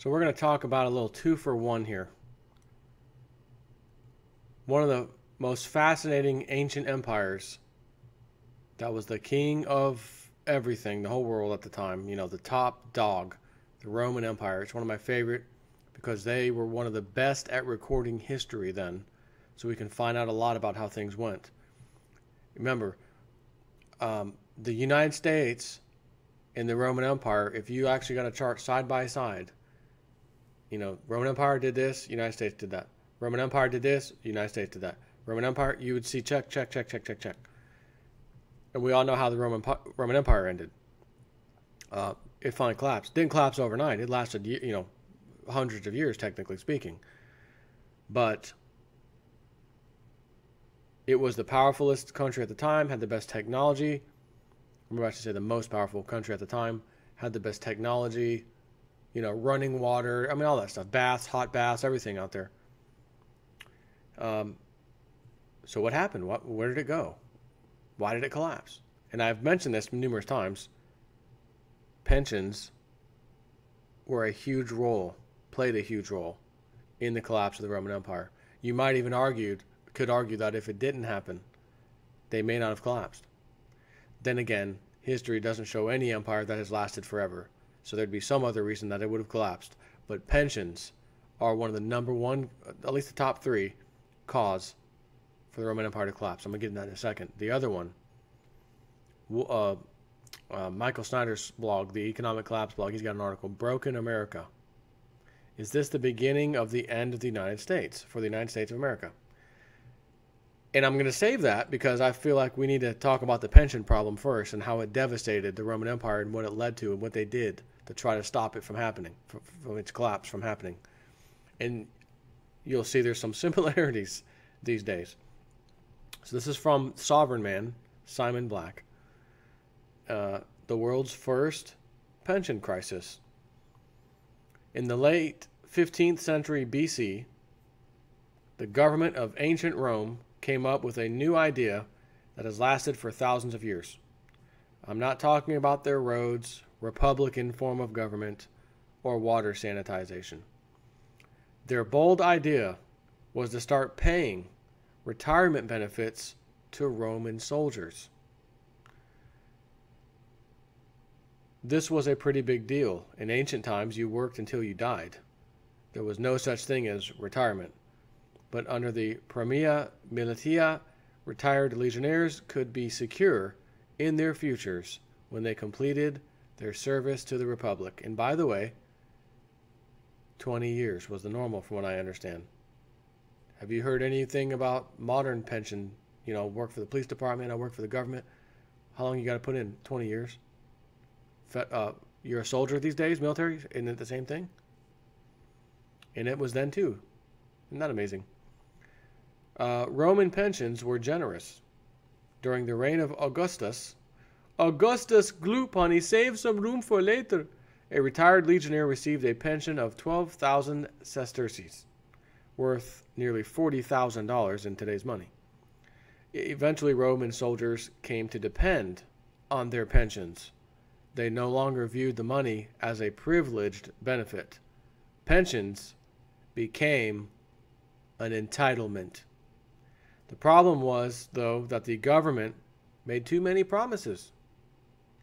So we're going to talk about a little 2-for-1 here. One of the most fascinating ancient empires that was the king of everything, the whole world at the time, you know, the top dog, the Roman Empire. It's one of my favorite because they were one of the best at recording history then, so we can find out a lot about how things went. Remember, the United States and the Roman Empire, if you actually got a chart side by side, you know, Roman Empire did this, United States did that. Roman Empire did this, United States did that. Roman Empire, you would see check, check, check, check, check, check. And we all know how the Roman Empire ended. It finally collapsed. Didn't collapse overnight. It lasted, you know, hundreds of years, technically speaking. But it was the powerfulest country at the time, had the best technology. I'm about to say the most powerful country at the time, had the best technology, you know, running water, I mean, all that stuff. Baths, hot baths, everything out there. So what happened? Where did it go? Why did it collapse? And I've mentioned this numerous times. Pensions were a huge role, played a huge role in the collapse of the Roman Empire. You might even could argue that if it didn't happen, they may not have collapsed. Then again, history doesn't show any empire that has lasted forever. So there'd be some other reason that it would have collapsed. But pensions are one of the number one, at least the top three, cause for the Roman Empire to collapse. I'm going to get into that in a second. The other one, Michael Snyder's blog, the Economic Collapse blog, he's got an article, Broken America. Is this the beginning of the end of the United States, for the United States of America? And I'm going to save that because I feel like we need to talk about the pension problem first and how it devastated the Roman Empire and what it led to and what they did to try to stop it from happening, from its collapse from happening. And you'll see there's some similarities these days. So this is from Sovereign Man, Simon Black. The world's first pension crisis. In the late 15th century BC, the government of ancient Rome came up with a new idea that has lasted for thousands of years. I'm not talking about their roads, Republican form of government, or water sanitization. Their bold idea was to start paying retirement benefits to Roman soldiers. This was a pretty big deal. In ancient times, you worked until you died. There was no such thing as retirement. But under the Premia Militia, retired legionnaires could be secure in their futures when they completed their service to the Republic. And by the way, 20 years was the normal from what I understand. Have you heard anything about modern pension? You know, work for the police department, I work for the government. How long you got to put in? 20 years? You're a soldier these days, military? Isn't it the same thing? And it was then too. Isn't that amazing? Roman pensions were generous. During the reign of Augustus gloop, honey, save some room for later. A retired legionnaire received a pension of 12,000 sesterces, worth nearly $40,000 in today's money. Eventually, Roman soldiers came to depend on their pensions. They no longer viewed the money as a privileged benefit. Pensions became an entitlement. The problem was, though, that the government made too many promises.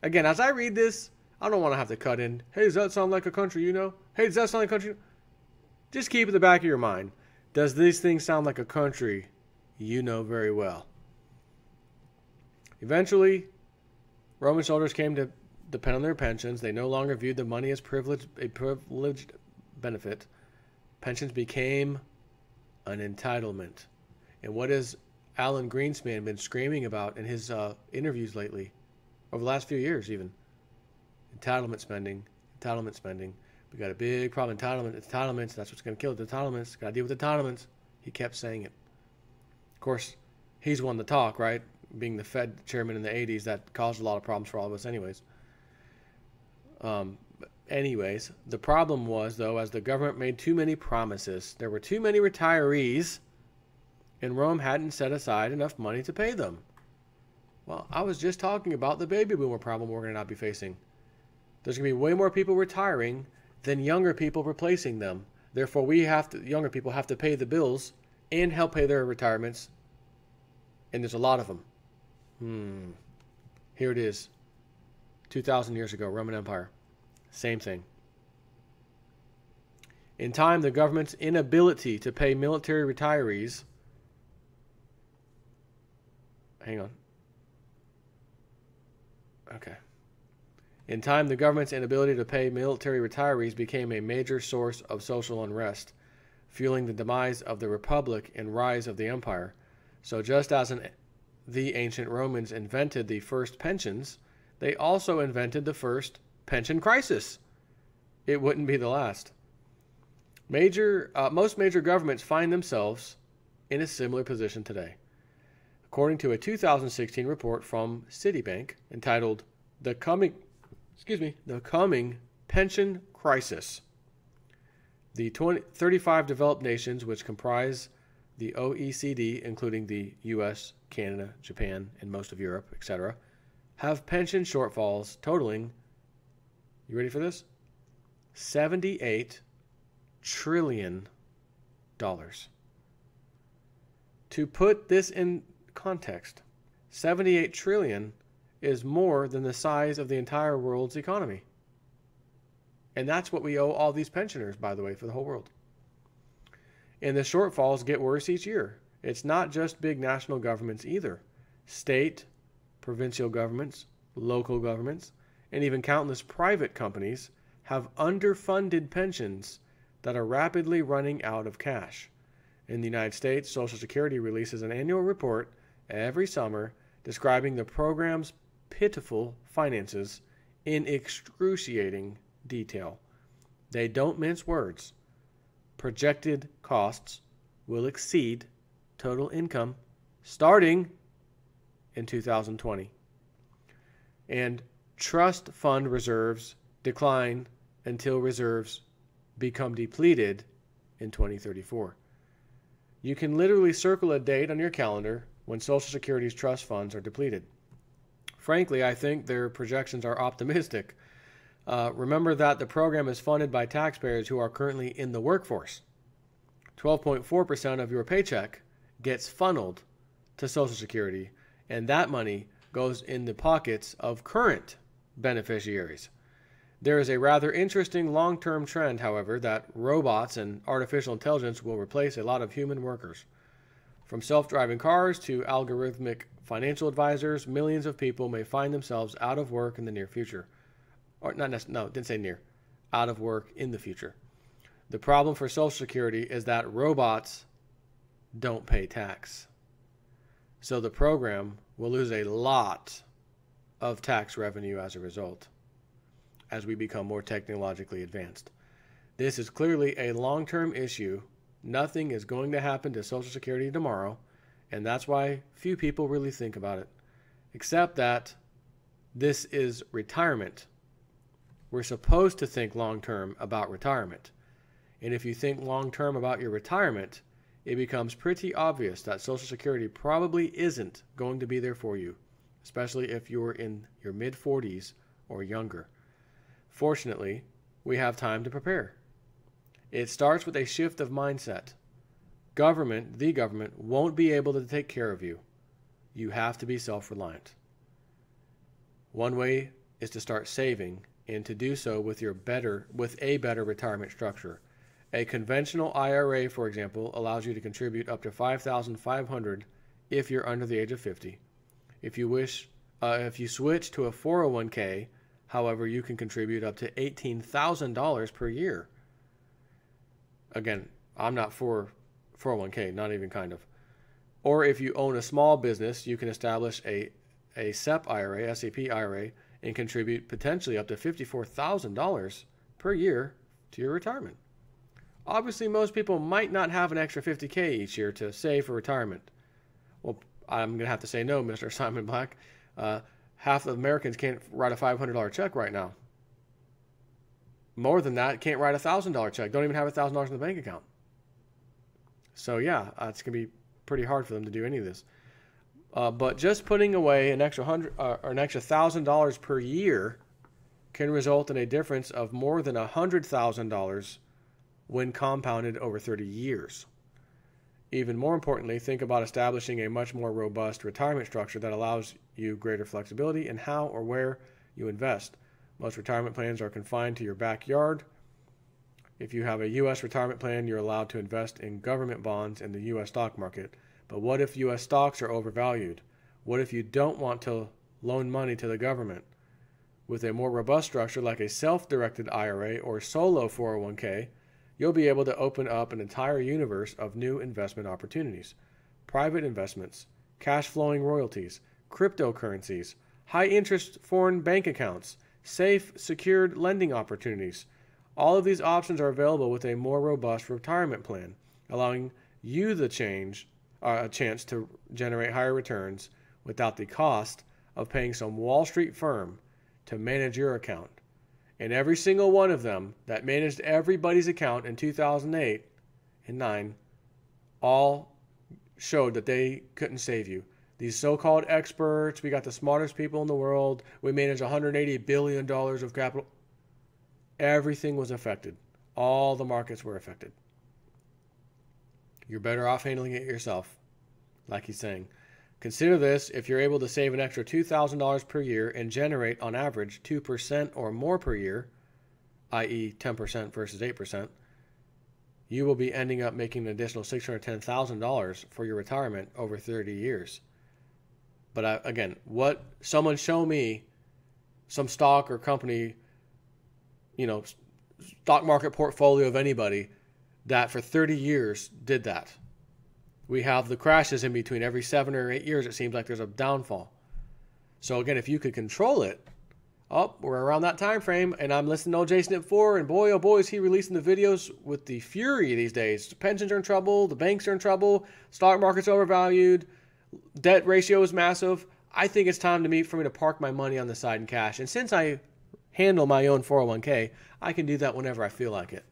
Again, as I read this, I don't want to have to cut in, hey, does that sound like a country you know? Hey, does that sound like a country? Just keep it in the back of your mind. Does these things sound like a country you know very well? Eventually, Roman soldiers came to depend on their pensions. They no longer viewed the money as a privileged benefit. Pensions became an entitlement. And what has Alan Greenspan been screaming about in his interviews lately, over the last few years even? Entitlement spending, entitlement spending. We got a big problem. Entitlements, that's what's going to kill it. Entitlements, got to deal with entitlements. He kept saying it. Of course, he's won the talk, right? Being the Fed chairman in the 80s, that caused a lot of problems for all of us anyways. Anyways, the problem was, though, as the government made too many promises, there were too many retirees, and Rome hadn't set aside enough money to pay them. Well, I was just talking about the baby boomer problem we're going to not be facing. There's going to be way more people retiring than younger people replacing them. Therefore, younger people have to pay the bills and help pay their retirements. And there's a lot of them. Here it is. 2,000 years ago, Roman Empire. Same thing. In time, the government's inability to pay military retirees. Hang on. Okay. In time, the government's inability to pay military retirees became a major source of social unrest, fueling the demise of the Republic and rise of the empire. So just as the ancient Romans invented the first pensions, they also invented the first pension crisis. It wouldn't be the last. Most major governments find themselves in a similar position today. According to a 2016 report from Citibank entitled The Coming Pension Crisis, the 35 developed nations which comprise the OECD, including the US, Canada, Japan, and most of Europe, etc., have pension shortfalls totaling, you ready for this? $78 trillion. To put this in context, 78 trillion is more than the size of the entire world's economy. And that's what we owe all these pensioners, by the way, for the whole world. And the shortfalls get worse each year. It's not just big national governments either. State, provincial governments, local governments, and even countless private companies have underfunded pensions that are rapidly running out of cash. In the United States, Social Security releases an annual report every summer describing the program's pitiful finances in excruciating detail. They don't mince words. Projected costs will exceed total income starting in 2020. And trust fund reserves decline until reserves become depleted in 2034. You can literally circle a date on your calendar when Social Security's trust funds are depleted. Frankly, I think their projections are optimistic. Remember that the program is funded by taxpayers who are currently in the workforce. 12.4% of your paycheck gets funneled to Social Security, and that money goes in the pockets of current beneficiaries. There is a rather interesting long-term trend, however, that robots and artificial intelligence will replace a lot of human workers. From self-driving cars to algorithmic financial advisors, millions of people may find themselves out of work in the near future. Or not necessarily, no, didn't say near. Out of work in the future. The problem for Social Security is that robots don't pay tax. So the program will lose a lot of tax revenue as a result, as we become more technologically advanced. This is clearly a long-term issue. Nothing is going to happen to Social Security tomorrow, and that's why few people really think about it, except that this is retirement. We're supposed to think long-term about retirement. And if you think long-term about your retirement, it becomes pretty obvious that Social Security probably isn't going to be there for you, especially if you're in your mid-40s or younger. Fortunately, we have time to prepare. It starts with a shift of mindset. The government won't be able to take care of you. You have to be self-reliant. One way is to start saving, and to do so with a better retirement structure. A conventional IRA, for example, allows you to contribute up to $5,500 if you're under the age of 50. If you switch to a 401k, however, you can contribute up to $18,000 per year. Again, I'm not for 401k, not even kind of. Or if you own a small business, you can establish a SEP IRA, SEP IRA, and contribute potentially up to $54,000 per year to your retirement. Obviously, most people might not have an extra $50K each year to save for retirement. Well, I'm going to have to say no, Mr. Simon Black. Half of Americans can't write a $500 check right now. More than that, can't write a $1,000 check. Don't even have $1,000 in the bank account. So yeah, it's going to be pretty hard for them to do any of this. But just putting away an extra $1,000 per year can result in a difference of more than $100,000 when compounded over 30 years. Even more importantly, think about establishing a much more robust retirement structure that allows you greater flexibility in how or where you invest. Most retirement plans are confined to your backyard. If you have a U.S. retirement plan, you're allowed to invest in government bonds in the U.S. stock market. But what if U.S. stocks are overvalued? What if you don't want to loan money to the government? With a more robust structure like a self-directed IRA or solo 401k, you'll be able to open up an entire universe of new investment opportunities. Private investments, cash flowing royalties, cryptocurrencies, high interest foreign bank accounts, safe, secured lending opportunities. All of these options are available with a more robust retirement plan, allowing you a chance to generate higher returns without the cost of paying some Wall Street firm to manage your account. And every single one of them that managed everybody's account in 2008 and 9 all showed that they couldn't save you. These so-called experts, we got the smartest people in the world, we managed $180 billion of capital. Everything was affected. All the markets were affected. You're better off handling it yourself, like he's saying. Consider this: if you're able to save an extra $2,000 per year and generate on average 2% or more per year, i.e. 10% versus 8%, you will be ending up making an additional $610,000 for your retirement over 30 years. But again, someone show me some stock or company, stock market portfolio of anybody that for 30 years did that. We have the crashes in between. Every 7 or 8 years, it seems like there's a downfall. So again, if you could control it, we're around that time frame, and I'm listening to old Jason at 4, and boy, oh boy, is he releasing the videos with the fury these days. The pensions are in trouble, the banks are in trouble, stock market's overvalued, debt ratio is massive. I think it's time for me to park my money on the side in cash. And since I handle my own 401k, I can do that whenever I feel like it.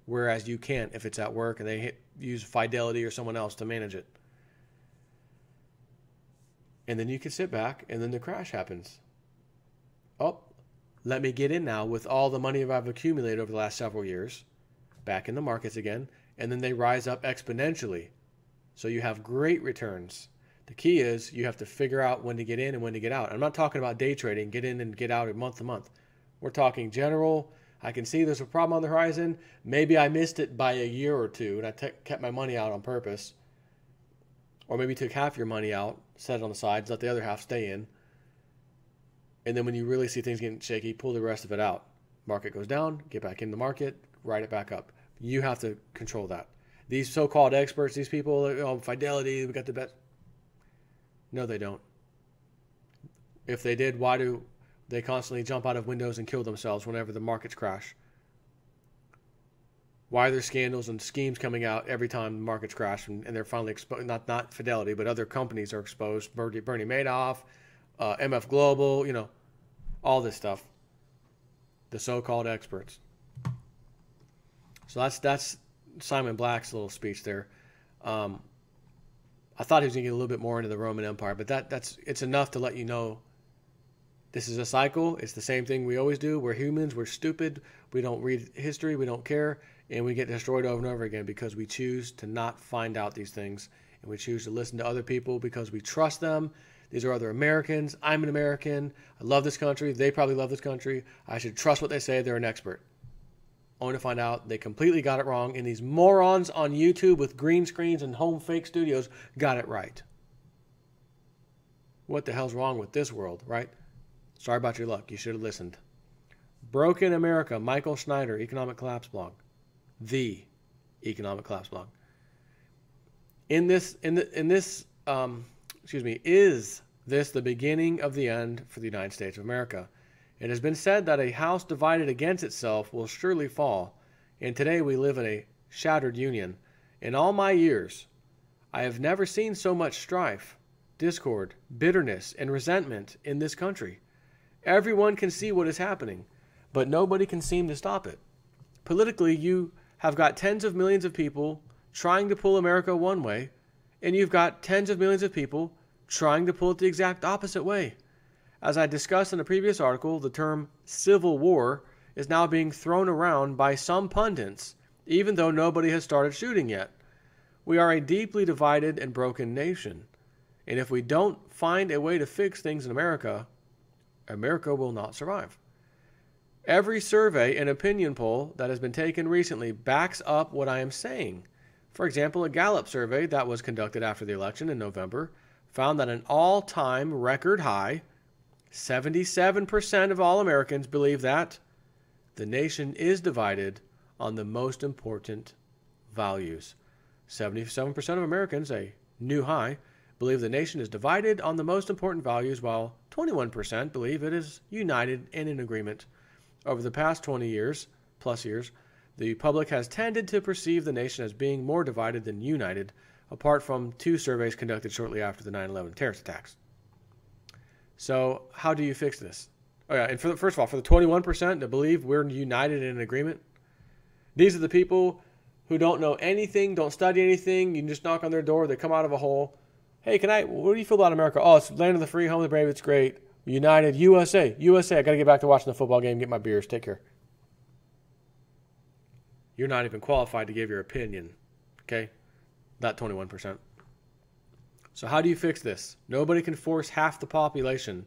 Whereas you can't if it's at work and they use Fidelity or someone else to manage it. And then you can sit back and then the crash happens. Let me get in now with all the money I've accumulated over the last several years, back in the markets again, and then they rise up exponentially. So you have great returns. The key is you have to figure out when to get in and when to get out. I'm not talking about day trading, get in and get out month to month. We're talking general. I can see there's a problem on the horizon. Maybe I missed it by a year or two, and I kept my money out on purpose. Or maybe took half your money out, set it on the sides, let the other half stay in. And then when you really see things getting shaky, pull the rest of it out. Market goes down, get back in the market, ride it back up. You have to control that. These so-called experts, these people, Fidelity, we got the best. No, they don't. If they did, why do they constantly jump out of windows and kill themselves whenever the markets crash? Why are there scandals and schemes coming out every time the markets crash and they're finally exposed? Not Fidelity, but other companies are exposed. Bernie Madoff, MF Global, all this stuff. The so-called experts. So that's Simon Black's little speech there. I thought he was going to get a little bit more into the Roman Empire, but it's enough to let you know this is a cycle. It's the same thing we always do. We're humans. We're stupid. We don't read history. We don't care. And we get destroyed over and over again because we choose to not find out these things. And we choose to listen to other people because we trust them. These are other Americans. I'm an American. I love this country. They probably love this country. I should trust what they say. They're an expert. Only to find out they completely got it wrong. And these morons on YouTube with green screens and home fake studios got it right. What the hell's wrong with this world, right? Sorry about your luck. You should have listened. Broken America, Michael Schneider, Economic Collapse blog. The Economic Collapse blog. Is this the beginning of the end for the United States of America? It has been said that a house divided against itself will surely fall, and today we live in a shattered union. In all my years, I have never seen so much strife, discord, bitterness, and resentment in this country. Everyone can see what is happening, but nobody can seem to stop it. Politically, you have got tens of millions of people trying to pull America one way, and you've got tens of millions of people trying to pull it the exact opposite way. As I discussed in a previous article, the term civil war is now being thrown around by some pundits, even though nobody has started shooting yet. We are a deeply divided and broken nation. And if we don't find a way to fix things in America, America will not survive. Every survey and opinion poll that has been taken recently backs up what I am saying. For example, a Gallup survey that was conducted after the election in November found that an all-time record high, 77% of all Americans believe that the nation is divided on the most important values. 77% of Americans, a new high, believe the nation is divided on the most important values, while 21% believe it is united and in agreement. Over the past 20 years, the public has tended to perceive the nation as being more divided than united, apart from 2 surveys conducted shortly after the 9/11 terrorist attacks. So how do you fix this? Oh yeah, and first of all, for the 21% that believe we're united and in agreement, these are the people who don't know anything, don't study anything. You can just knock on their door, they come out of a hole. Hey, what do you feel about America? Oh, it's land of the free, home of the brave, it's great. United, USA, I got to get back to watching the football game, get my beers, take care. You're not even qualified to give your opinion, okay? Not 21%. So how do you fix this? Nobody can force half the population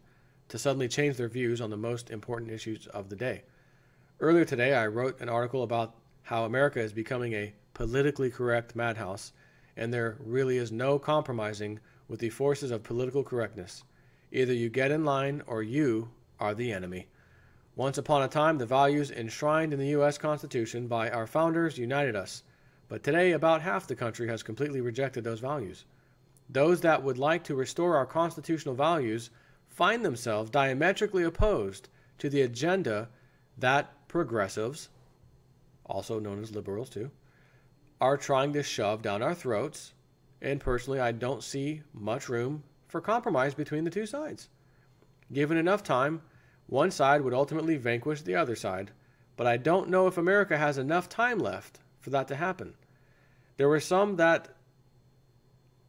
to suddenly change their views on the most important issues of the day. Earlier today, I wrote an article about how America is becoming a politically correct madhouse, and there really is no compromising with the forces of political correctness. Either you get in line or you are the enemy. Once upon a time, the values enshrined in the U.S. Constitution by our founders united us. But today, about half the country has completely rejected those values. Those that would like to restore our constitutional values find themselves diametrically opposed to the agenda that progressives, also known as liberals too, are trying to shove down our throats. And personally, I don't see much room for compromise between the two sides. Given enough time, one side would ultimately vanquish the other side, but I don't know if America has enough time left for that to happen. There were some that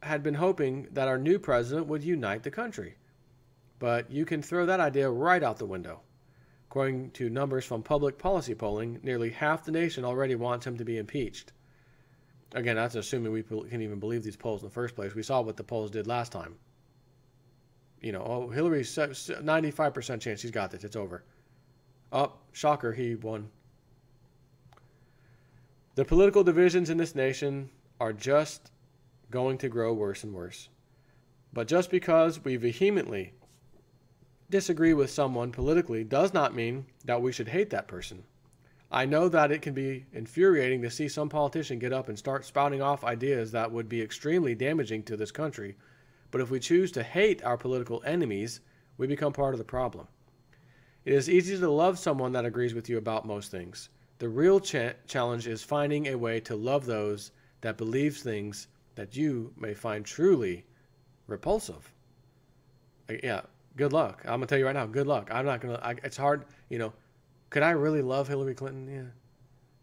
had been hoping that our new president would unite the country, but you can throw that idea right out the window. According to numbers from public policy polling, nearly half the nation already wants him to be impeached. Again, that's assuming we can even believe these polls in the first place. We saw what the polls did last time. Hillary's 95% chance she's got this. It's over. Oh, shocker, he won. The political divisions in this nation are just going to grow worse and worse. But just because we vehemently disagree with someone politically does not mean that we should hate that person. I know that it can be infuriating to see some politician get up and start spouting off ideas that would be extremely damaging to this country. But if we choose to hate our political enemies, we become part of the problem. It is easy to love someone that agrees with you about most things. The real challenge is finding a way to love those that believe things that you may find truly repulsive. Yeah, good luck. I'm going to tell you right now, good luck. I'm not going to, it's hard, Could I really love Hillary Clinton? Yeah.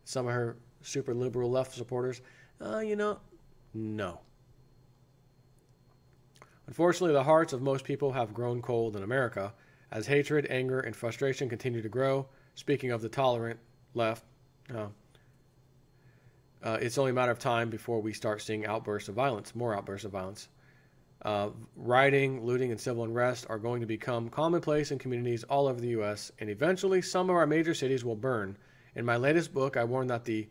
Some of her super liberal left supporters? No. Unfortunately, the hearts of most people have grown cold in America as hatred, anger, and frustration continue to grow. Speaking of the tolerant left, it's only a matter of time before we start seeing more outbursts of violence. Rioting, looting, and civil unrest are going to become commonplace in communities all over the U.S., and eventually some of our major cities will burn. In my latest book, I warn that the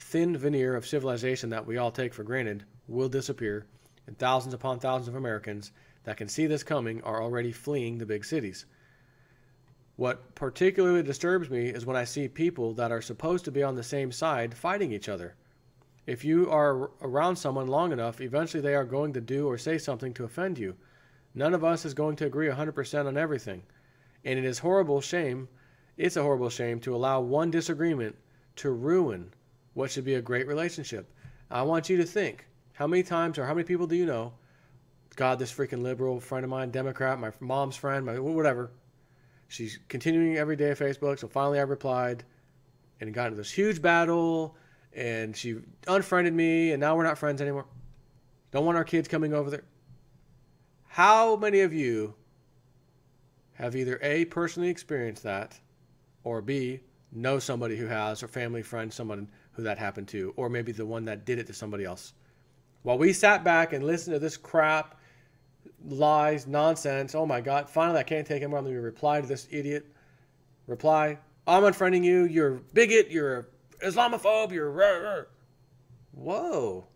thin veneer of civilization that we all take for granted will disappear, and thousands upon thousands of Americans that can see this coming are already fleeing the big cities. What particularly disturbs me is when I see people that are supposed to be on the same side fighting each other. If you are around someone long enough, eventually they are going to do or say something to offend you. None of us is going to agree 100% on everything. And it's a horrible shame to allow one disagreement to ruin what should be a great relationship. I want you to think, how many times or how many people do you know, God, this freaking liberal friend of mine, Democrat, my mom's friend, whatever, she's continuing every day on Facebook, so finally I replied and got into this huge battle, and she unfriended me, and now we're not friends anymore. Don't want our kids coming over there. How many of you have either A, personally experienced that, or B, know somebody who has, or family, friend, someone who that happened to, or maybe the one that did it to somebody else. While we sat back and listened to this crap, lies, nonsense, oh my God, finally I can't take it more. I'm going to reply to this idiot. Reply, I'm unfriending you, you're a bigot, you're an Islamophobe, you're... Whoa.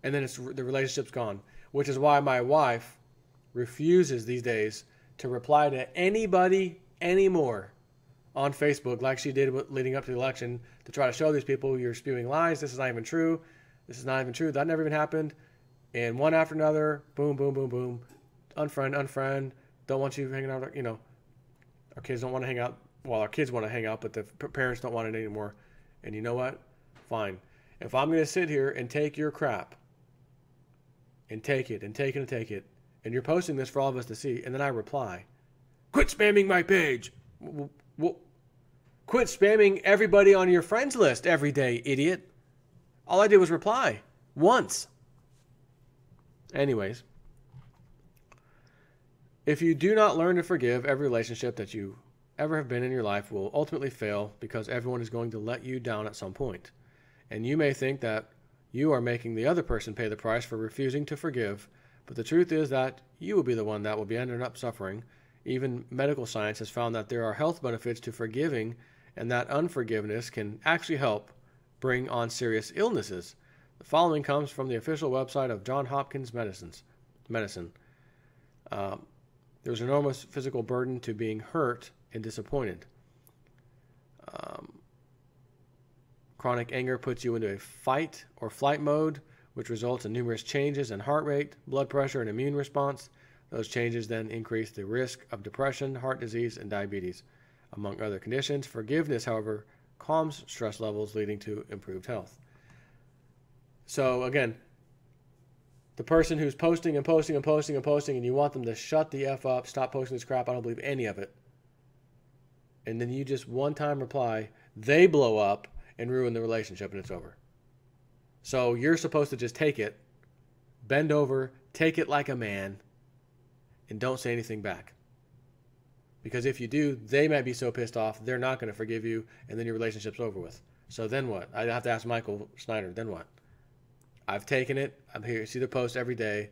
And then the relationship's gone, which is why my wife refuses these days to reply to anybody anymore on Facebook like she did leading up to the election to try to show these people you're spewing lies. This is not even true. This is not even true. That never even happened. And one after another, boom, boom, boom, boom. Unfriend. Don't want you hanging out. You know, our kids don't want to hang out. Well, our kids want to hang out, but the parents don't want it anymore. And you know what? Fine. If I'm going to sit here and take your crap and take it, and you're posting this for all of us to see, and then I reply, quit spamming my page. Quit spamming everybody on your friends list every day, idiot. All I did was reply once. Anyways, if you do not learn to forgive, every relationship that you ever have been in your life will ultimately fail because everyone is going to let you down at some point. And you may think that you are making the other person pay the price for refusing to forgive, but the truth is that you will be the one that will be ending up suffering. Even medical science has found that there are health benefits to forgiving, and that unforgiveness can actually help bring on serious illnesses. The following comes from the official website of Johns Hopkins Medicine. There's enormous physical burden to being hurt and disappointed. Chronic anger puts you into a fight or flight mode, which results in numerous changes in heart rate, blood pressure, and immune response. Those changes then increase the risk of depression, heart disease, and diabetes, among other conditions. Forgiveness, however, calms stress levels, leading to improved health. So again, the person who's posting and you want them to shut the F up, stop posting this crap, I don't believe any of it. And then you just one time reply, they blow up and ruin the relationship and it's over. So you're supposed to just take it, bend over, take it like a man, and don't say anything back. Because if you do, they might be so pissed off, they're not going to forgive you, and then your relationship's over with. So then what? I have to ask Michael Snyder, then what? I've taken it. I'm here to see the post every day.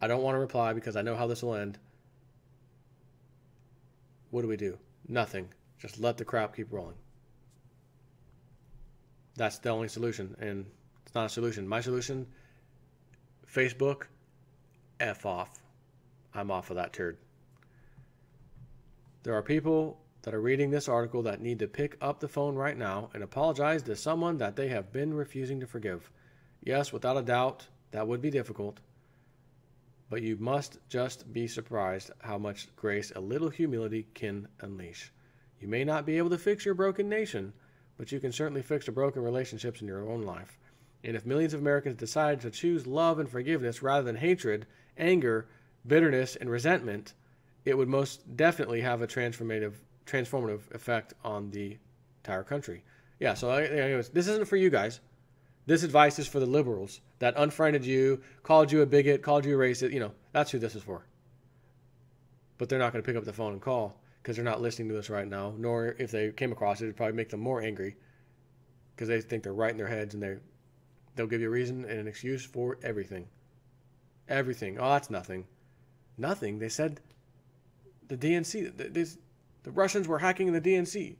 I don't want to reply because I know how this will end. What do we do? Nothing. Just let the crap keep rolling. That's the only solution, and it's not a solution. My solution, Facebook, F off. I'm off of that turd. There are people that are reading this article that need to pick up the phone right now and apologize to someone that they have been refusing to forgive. Yes, without a doubt, that would be difficult. But you must just be surprised how much grace a little humility can unleash. You may not be able to fix your broken nation, but you can certainly fix the broken relationships in your own life. And if millions of Americans decide to choose love and forgiveness rather than hatred, anger, bitterness, and resentment, it would most definitely have a transformative effect on the entire country. Yeah, so anyways, this isn't for you guys. This advice is for the liberals that unfriended you, called you a bigot, called you a racist. You know, that's who this is for. But they're not going to pick up the phone and call because they're not listening to this right now, nor if they came across it, it'd probably make them more angry because they think they're right in their heads and they'll give you a reason and an excuse for everything. Everything. Oh, that's nothing. Nothing. They said the DNC, the Russians were hacking the DNC.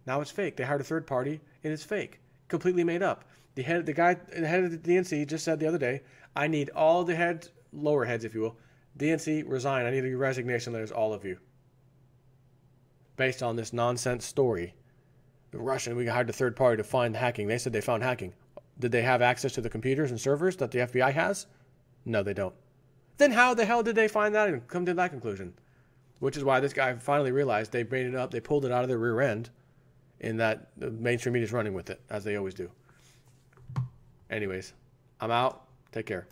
Now it's fake. They hired a third party and it's fake. Completely made up. The head of the DNC just said the other day, I need all the heads, lower heads if you will, DNC resign. I need your resignation letters, all of you. Based on this nonsense story. The Russian, we hired a third party to find hacking. They said they found hacking. Did they have access to the computers and servers that the FBI has? No, they don't. Then how the hell did they find that and come to that conclusion? Which is why this guy finally realized they made it up, they pulled it out of their rear end, and that the mainstream media is running with it, as they always do. Anyways, I'm out. Take care.